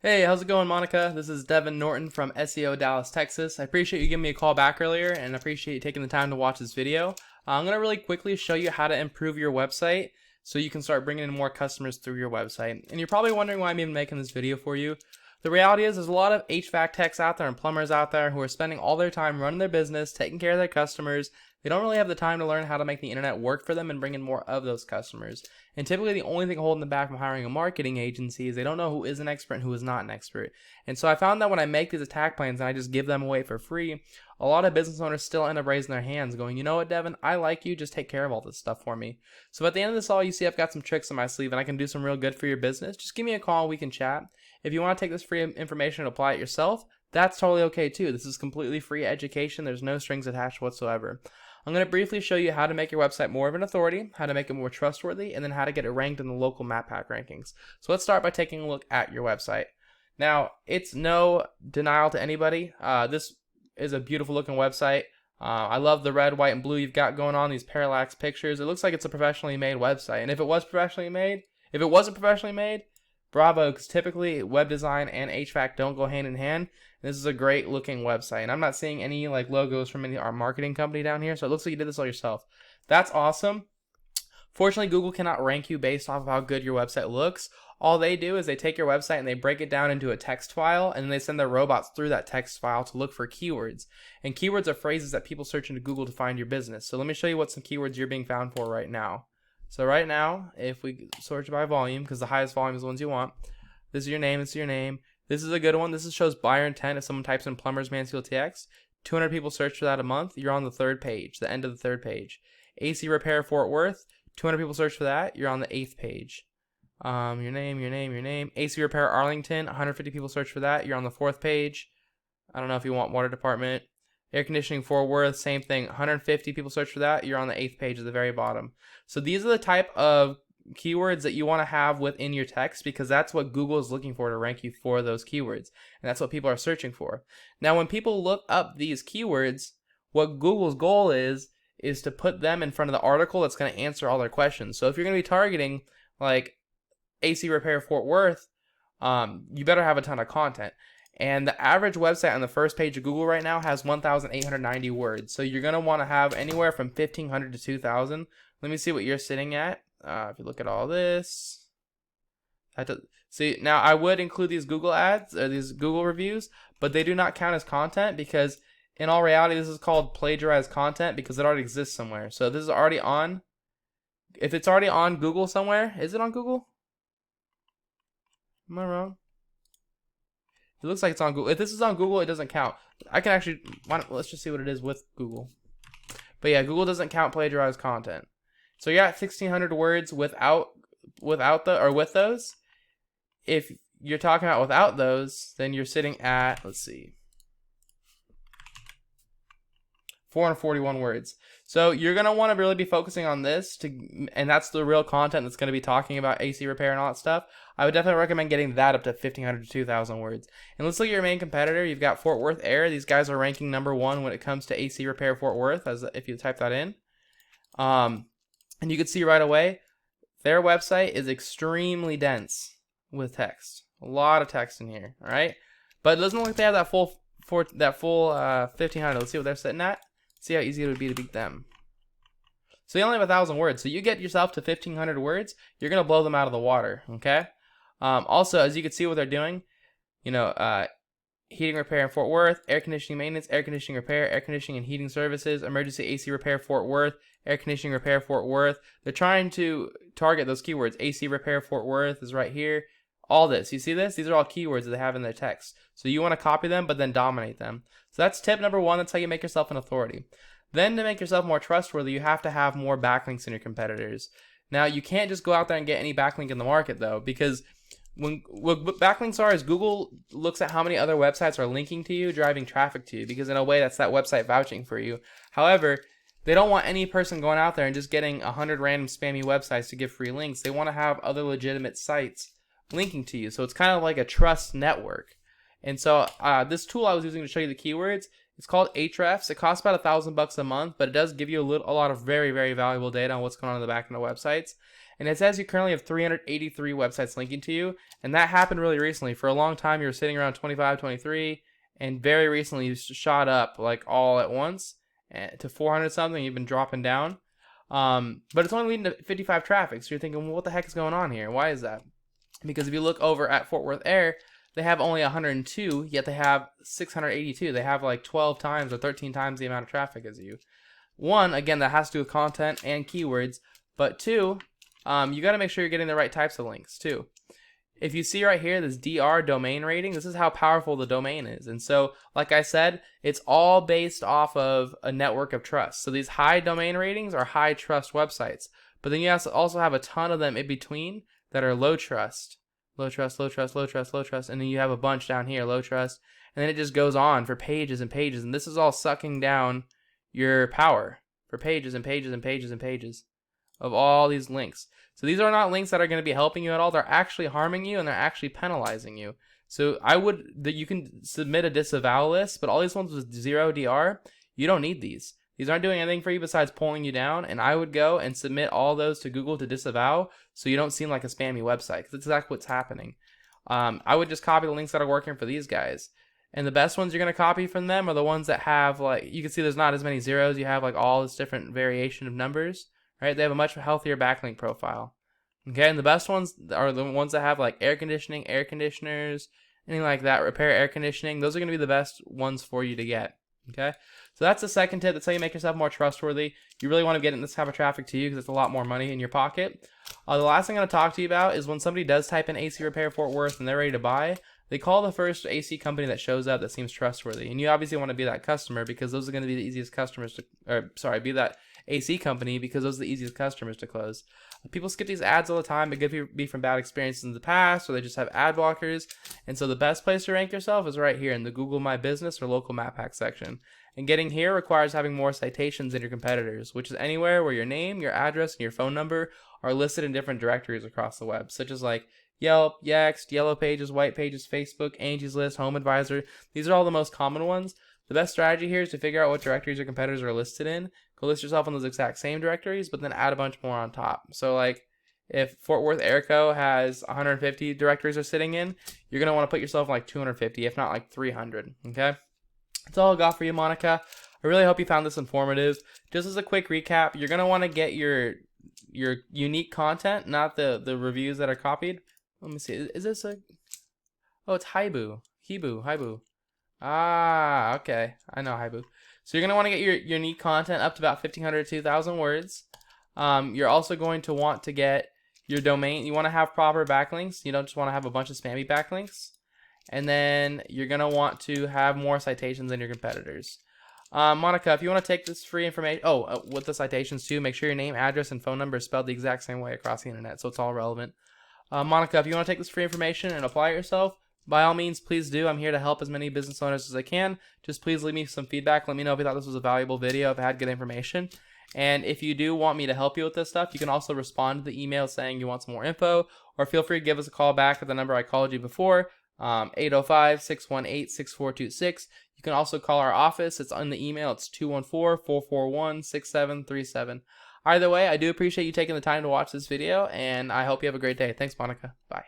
Hey, how's it going, Monica? This is Devin Norton from SEO Dallas, Texas. I appreciate you giving me a call back earlier and I appreciate you taking the time to watch this video. I'm going to really quickly show you how to improve your website so you can start bringing in more customers through your website. And you're probably wondering why I'm even making this video for you. The reality is there's a lot of HVAC techs out there and plumbers out there who are spending all their time running their business, taking care of their customers. They don't really have the time to learn how to make the internet work for them and bring in more of those customers. And typically the only thing holding them back from hiring a marketing agency is they don't know who is an expert and who is not an expert. And so I found that when I make these attack plans and I just give them away for free, a lot of business owners still end up raising their hands going, you know what, Devin, I like you, just take care of all this stuff for me. So at the end of this all, you see I've got some tricks in my sleeve and I can do some real good for your business. Just give me a call, we can chat. If you want to take this free information and apply it yourself, that's totally okay too. This is completely free education. There's no strings attached whatsoever. I'm going to briefly show you how to make your website more of an authority, how to make it more trustworthy, and then how to get it ranked in the local map pack rankings. So let's start by taking a look at your website. Now, it's no denial to anybody. This is a beautiful looking website. I love the red, white, and blue you've got going on, these parallax pictures. It looks like it's a professionally made website. And if it wasn't professionally made, bravo, because typically web design and HVAC don't go hand in hand. This is a great looking website, and I'm not seeing any like logos from our marketing company down here, so it looks like you did this all yourself. That's awesome. Fortunately, Google cannot rank you based off of how good your website looks. All they do is they take your website and they break it down into a text file, and then they send their robots through that text file to look for keywords. And keywords are phrases that people search into Google to find your business. So let me show you what some keywords you're being found for right now. So right now, if we search by volume, because the highest volume is the ones you want, this is your name, this is your name. This is a good one. This shows buyer intent. If someone types in Plumbers Mansfield TX, 200 people search for that a month. You're on the third page, the end of the third page. AC Repair Fort Worth, 200 people search for that. You're on the 8th page. Your name. AC Repair Arlington, 150 people search for that. You're on the 4th page. I don't know if you want water department. Air conditioning Fort Worth, same thing. 150 people search for that. You're on the 8th page at the very bottom. So these are the type of keywords that you want to have within your text, because that's what Google is looking for to rank you for those keywords, and that's what people are searching for. Now when people look up these keywords, what Google's goal is to put them in front of the article that's going to answer all their questions. So if you're going to be targeting like AC Repair Fort Worth, you better have a ton of content. And the average website on the first page of Google right now has 1,890 words. So you're going to want to have anywhere from 1,500 to 2,000. Let me see what you're sitting at. If you look at all this, see, now I would include these Google ads or these Google reviews, but they do not count as content because in all reality, this is called plagiarized content because it already exists somewhere. So this is already on. If it's already on Google somewhere, is it on Google? Am I wrong? It looks like it's on Google. If this is on Google, it doesn't count. I can actually, let's just see what it is with Google. But yeah, Google doesn't count plagiarized content. So you're at 1,600 words with those. If you're talking about without those, then you're sitting at, let's see, 441 words. So you're going to want to really be focusing on this, and that's the real content that's going to be talking about AC repair and all that stuff. I would definitely recommend getting that up to 1,500 to 2,000 words. And let's look at your main competitor. You've got Fort Worth Air. These guys are ranking #1 when it comes to AC repair Fort Worth, as if you type that in. And you can see right away, their website is extremely dense with text. A lot of text in here, all right? But it doesn't look like they have that full 1,500. Let's see what they're sitting at. See how easy it would be to beat them. So they only have 1,000 words. So you get yourself to 1,500 words, you're going to blow them out of the water, okay? Also, as you can see what they're doing, heating repair in Fort Worth, air conditioning maintenance, air conditioning repair, air conditioning and heating services, emergency AC repair Fort Worth, air conditioning repair Fort Worth. They're trying to target those keywords. AC repair Fort Worth is right here. All this, you see this? These are all keywords that they have in their text. So you want to copy them, but then dominate them. So that's tip #1. That's how you make yourself an authority. Then to make yourself more trustworthy, you have to have more backlinks than your competitors. Now, you can't just go out there and get any backlink in the market, though, because what backlinks are is Google looks at how many other websites are linking to you, driving traffic to you, because in a way, that's that website vouching for you. However, they don't want any person going out there and just getting 100 random spammy websites to give free links. They want to have other legitimate sites linking to you. So it's kind of like a trust network. And so this tool I was using to show you the keywords, it's called Ahrefs. It costs about $1,000 a month, but it does give you a lot of very, very valuable data on what's going on in the back end of websites. and it says you currently have 383 websites linking to you, and that happened really recently. For a long time, you were sitting around 25, 23, and very recently you shot up like all at once to 400 something. You've been dropping down, but it's only leading to 55 traffic. So you're thinking, well, what the heck is going on here? Why is that? Because if you look over at Fort Worth Air, they have only 102, yet they have 682. They have like 12 times or 13 times the amount of traffic as you. One, again, that has to do with content and keywords, but two, you got to make sure you're getting the right types of links too. If you see right here, this DR domain rating, this is how powerful the domain is. And so, like I said, it's all based off of a network of trust. So these high domain ratings are high trust websites, but then you also have a ton of them in between that are low trust. Low trust, low trust, low trust, low trust, and then you have a bunch down here, low trust, and then it just goes on for pages and pages, and this is all sucking down your power for pages and pages and pages and pages of all these links. So these are not links that are going to be helping you at all. They're actually harming you, and they're actually penalizing you. So you can submit a disavow list, but all these ones with 0 DR, you don't need these. These aren't doing anything for you besides pulling you down, and I would go and submit all those to Google to disavow so you don't seem like a spammy website, because that's exactly what's happening. I would just copy the links that are working for these guys. And the best ones you're going to copy from them are the ones that have, like, you can see there's not as many zeros. You have like all this different variation of numbers, right? They have a much healthier backlink profile. Okay, and the best ones are the ones that have like air conditioning, air conditioners, anything like that, repair air conditioning. Those are going to be the best ones for you to get. Okay, so that's the second tip. That's how you make yourself more trustworthy. You really want to get in this type of traffic to you because it's a lot more money in your pocket. The last thing I'm going to talk to you about is when somebody does type in AC Repair Fort Worth and they're ready to buy, they call the first AC company that shows up that seems trustworthy. And you obviously want to be that customer because those are going to be the easiest customers to, be that AC company because those are the easiest customers to close. People skip these ads all the time. It could be from bad experiences in the past, or they just have ad blockers. And so the best place to rank yourself is right here in the Google My Business or local map hack section. And getting here requires having more citations than your competitors, which is anywhere where your name, your address, and your phone number are listed in different directories across the web, such as like Yelp, Yext, Yellow Pages, White Pages, Facebook, Angie's List, Home Advisor. These are all the most common ones. The best strategy here is to figure out what directories your competitors are listed in. Go list yourself on those exact same directories, but then add a bunch more on top. So like if Fort Worth Airco has 150 directories are sitting in, you're going to want to put yourself in like 250, if not like 300. Okay? That's all I got for you, Monica. I really hope you found this informative. Just as a quick recap, you're going to want to get your unique content, not the reviews that are copied. Let me see. Is this a... Oh, it's Haibu. Haibu. Ah, okay. I know Haibu. So you're going to want to get your unique content up to about 1,500 to 2,000 words. You're also going to want to get your domain. You want to have proper backlinks. You don't just want to have a bunch of spammy backlinks. And then you're going to want to have more citations than your competitors. Monica, if you want to take this free information, with the citations too, make sure your name, address, and phone number is spelled the exact same way across the internet, so it's all relevant. Monica, if you want to take this free information and apply it yourself, by all means, please do. I'm here to help as many business owners as I can. Just please leave me some feedback. Let me know if you thought this was a valuable video, if it had good information. And if you do want me to help you with this stuff, you can also respond to the email saying you want some more info, or feel free to give us a call back at the number I called you before, 805-618-6426. You can also call our office. It's on the email. It's 214-441-6737. Either way, I do appreciate you taking the time to watch this video, and I hope you have a great day. Thanks, Monica. Bye.